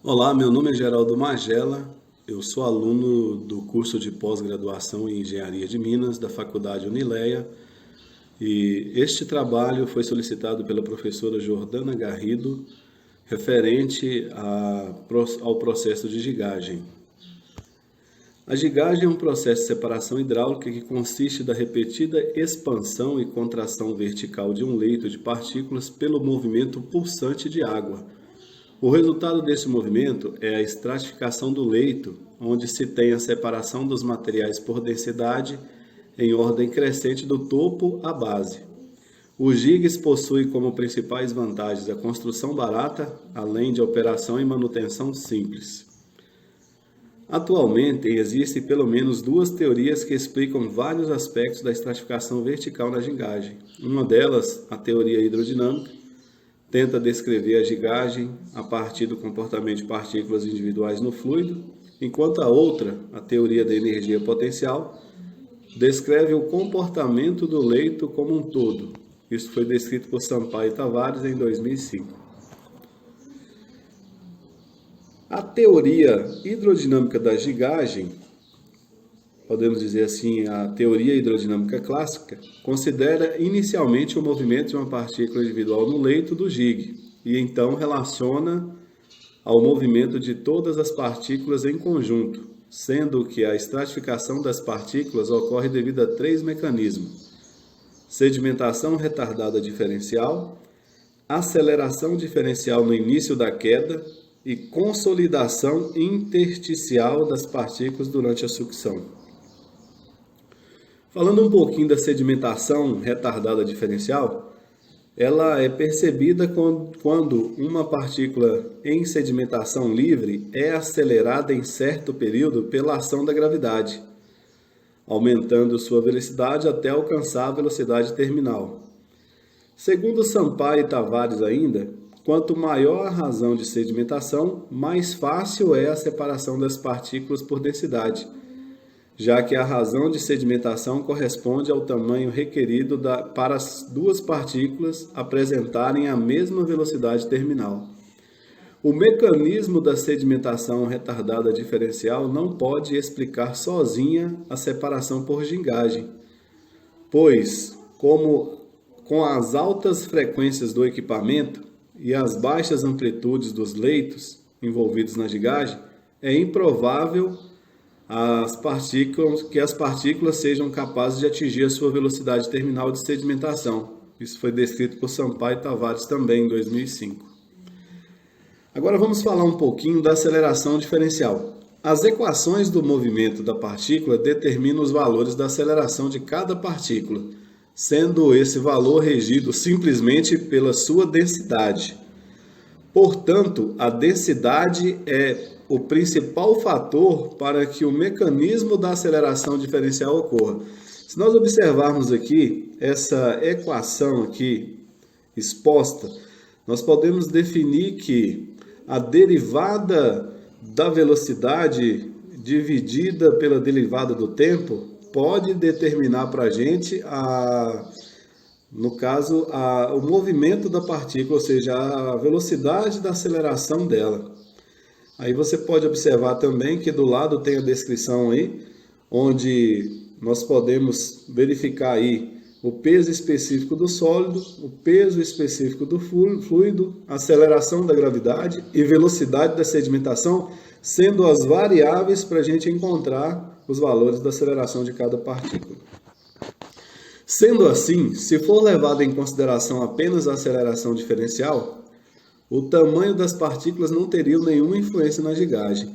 Olá, meu nome é Geraldo Magela, eu sou aluno do curso de pós-graduação em Engenharia de Minas da Faculdade Unileia e este trabalho foi solicitado pela professora Jordana Garrido referente ao processo de gigagem. A gigagem é um processo de separação hidráulica que consiste da repetida expansão e contração vertical de um leito de partículas pelo movimento pulsante de água. O resultado desse movimento é a estratificação do leito, onde se tem a separação dos materiais por densidade em ordem crescente do topo à base. O GIGS possui como principais vantagens a construção barata, além de operação e manutenção simples. Atualmente, existem pelo menos duas teorias que explicam vários aspectos da estratificação vertical na gigagem. Uma delas, a teoria hidrodinâmica, tenta descrever a gigagem a partir do comportamento de partículas individuais no fluido, enquanto a outra, a teoria da energia potencial, descreve o comportamento do leito como um todo. Isso foi descrito por Sampaio e Tavares em 2005. A teoria hidrodinâmica da gigagem, podemos dizer assim, a teoria hidrodinâmica clássica, considera inicialmente o movimento de uma partícula individual no leito do GIG e então relaciona ao movimento de todas as partículas em conjunto, sendo que a estratificação das partículas ocorre devido a três mecanismos: sedimentação retardada diferencial, aceleração diferencial no início da queda e consolidação intersticial das partículas durante a sucção. Falando um pouquinho da sedimentação retardada diferencial, ela é percebida quando uma partícula em sedimentação livre é acelerada em certo período pela ação da gravidade, aumentando sua velocidade até alcançar a velocidade terminal. Segundo Sampaio e Tavares ainda, quanto maior a razão de sedimentação, mais fácil é a separação das partículas por densidade, já que a razão de sedimentação corresponde ao tamanho requerido para as duas partículas apresentarem a mesma velocidade terminal. O mecanismo da sedimentação retardada diferencial não pode explicar sozinha a separação por gigagem, pois, como com as altas frequências do equipamento e as baixas amplitudes dos leitos envolvidos na gigagem, é improvável que as partículas sejam capazes de atingir a sua velocidade terminal de sedimentação. Isso foi descrito por Sampaio e Tavares também em 2005. Agora vamos falar um pouquinho da aceleração diferencial. As equações do movimento da partícula determinam os valores da aceleração de cada partícula, sendo esse valor regido simplesmente pela sua densidade. Portanto, a densidade é o principal fator para que o mecanismo da aceleração diferencial ocorra. Se nós observarmos aqui essa equação aqui exposta, nós podemos definir que a derivada da velocidade dividida pela derivada do tempo pode determinar para a gente, no caso, o movimento da partícula, ou seja, a velocidade da aceleração dela. Aí você pode observar também que do lado tem a descrição aí, onde nós podemos verificar aí o peso específico do sólido, o peso específico do fluido, a aceleração da gravidade e velocidade da sedimentação, sendo as variáveis para a gente encontrar os valores da aceleração de cada partícula. Sendo assim, se for levado em consideração apenas a aceleração diferencial, o tamanho das partículas não teria nenhuma influência na gigagem.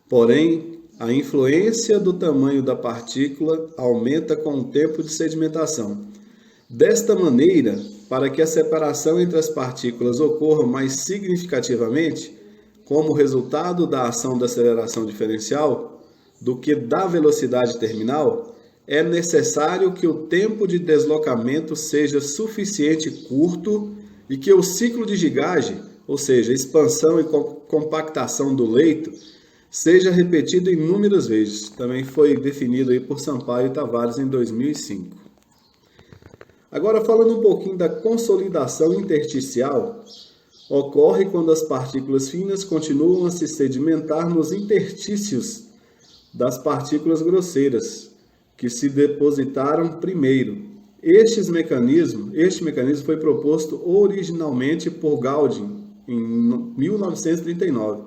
Porém, a influência do tamanho da partícula aumenta com o tempo de sedimentação. Desta maneira, para que a separação entre as partículas ocorra mais significativamente, como resultado da ação da aceleração diferencial, do que da velocidade terminal, é necessário que o tempo de deslocamento seja suficiente curto e que o ciclo de gigagem, ou seja, expansão e compactação do leito, seja repetido inúmeras vezes. Também foi definido aí por Sampaio e Tavares em 2005. Agora, falando um pouquinho da consolidação intersticial, ocorre quando as partículas finas continuam a se sedimentar nos interstícios das partículas grosseiras, que se depositaram primeiro. Este mecanismo foi proposto originalmente por Gaudium em 1939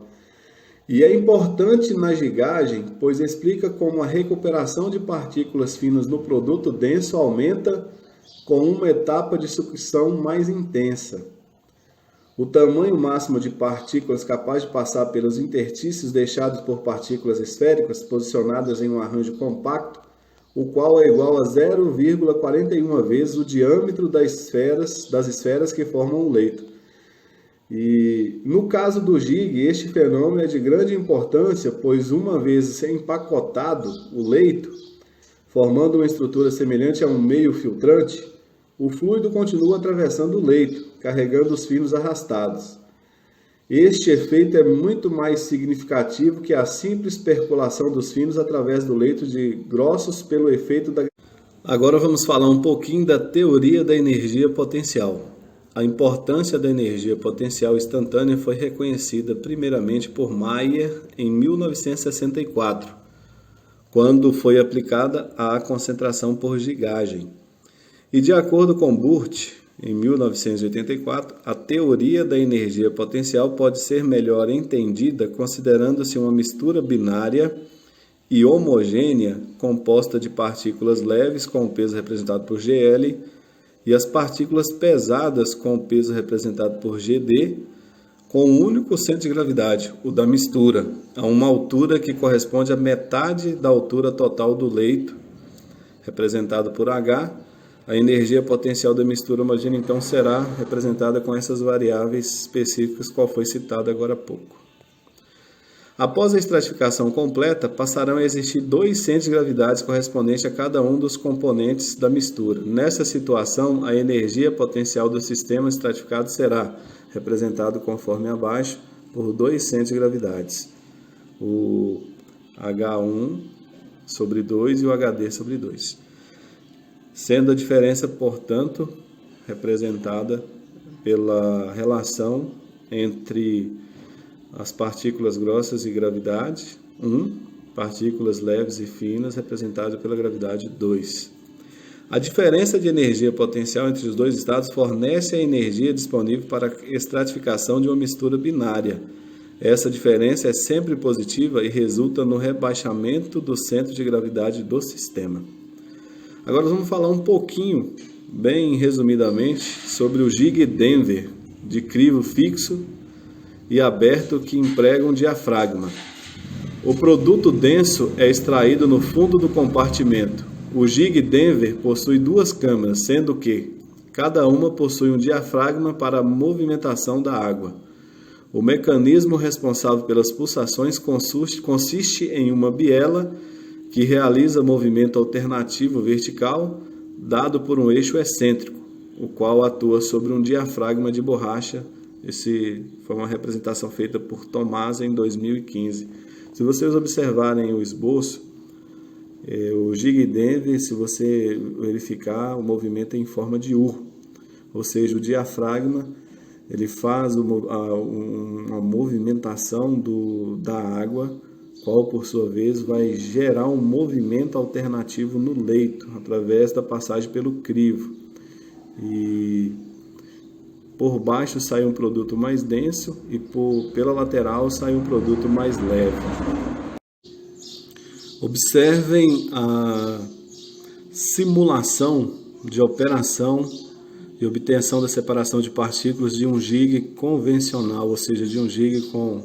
e é importante na gigagem, pois explica como a recuperação de partículas finas no produto denso aumenta com uma etapa de sucção mais intensa. O tamanho máximo de partículas capaz de passar pelos interstícios deixados por partículas esféricas posicionadas em um arranjo compacto, o qual é igual a 0,41 vezes o diâmetro das esferas que formam o leito. E no caso do GIG, este fenômeno é de grande importância, pois uma vez empacotado o leito, formando uma estrutura semelhante a um meio filtrante, o fluido continua atravessando o leito, carregando os finos arrastados. Este efeito é muito mais significativo que a simples percolação dos finos através do leito de grossos pelo efeito da... Agora vamos falar um pouquinho da teoria da energia potencial. A importância da energia potencial instantânea foi reconhecida primeiramente por Mayer em 1964, quando foi aplicada à concentração por gigagem. E de acordo com Burt, em 1984, a teoria da energia potencial pode ser melhor entendida considerando-se uma mistura binária e homogênea composta de partículas leves com o peso representado por GL e as partículas pesadas com o peso representado por GD, com um único centro de gravidade, o da mistura, a uma altura que corresponde à metade da altura total do leito, representado por H. A energia potencial da mistura homogênea, então, será representada com essas variáveis específicas, qual foi citada agora há pouco. Após a estratificação completa, passarão a existir 2 centros de gravidade correspondentes a cada um dos componentes da mistura. Nessa situação, a energia potencial do sistema estratificado será representado conforme abaixo por 2 centros de gravidade, o H1 sobre 2 e o HD sobre 2. Sendo a diferença, portanto, representada pela relação entre as partículas grossas e gravidade 1, partículas leves e finas representadas pela gravidade 2. A diferença de energia potencial entre os dois estados fornece a energia disponível para a estratificação de uma mistura binária. Essa diferença é sempre positiva e resulta no rebaixamento do centro de gravidade do sistema. Agora vamos falar um pouquinho, bem resumidamente, sobre o Gig Denver, de crivo fixo e aberto que emprega um diafragma. O produto denso é extraído no fundo do compartimento. O Gig Denver possui 2 câmaras, sendo que cada uma possui um diafragma para a movimentação da água. O mecanismo responsável pelas pulsações consiste em uma biela que realiza movimento alternativo vertical dado por um eixo excêntrico, o qual atua sobre um diafragma de borracha. Esse foi uma representação feita por Tomasa em 2015. Se vocês observarem o esboço, o Gig Denver, se você verificar, o movimento é em forma de U, ou seja, o diafragma ele faz uma movimentação da água, qual por sua vez vai gerar um movimento alternativo no leito, através da passagem pelo crivo. E por baixo sai um produto mais denso e pela lateral sai um produto mais leve. Observem a simulação de operação e obtenção da separação de partículas de um Gig convencional, ou seja, de um Gig com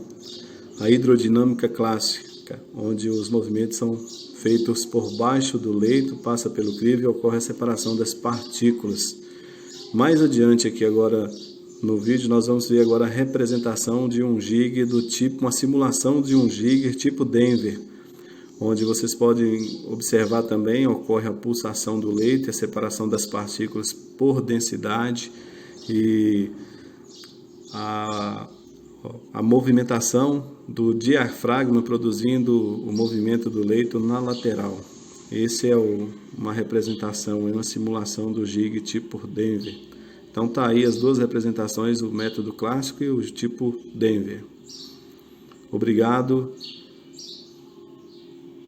a hidrodinâmica clássica, onde os movimentos são feitos por baixo do leito, passa pelo crivo e ocorre a separação das partículas. Mais adiante aqui agora no vídeo nós vamos ver agora a representação de um Gig do tipo, uma simulação de um Gig tipo Denver, onde vocês podem observar também ocorre a pulsação do leito, a separação das partículas por densidade e a movimentação do diafragma produzindo o movimento do leito na lateral. Esse é uma representação, uma simulação do Gig tipo Denver. Então tá aí as duas representações, o método clássico e o tipo Denver. Obrigado.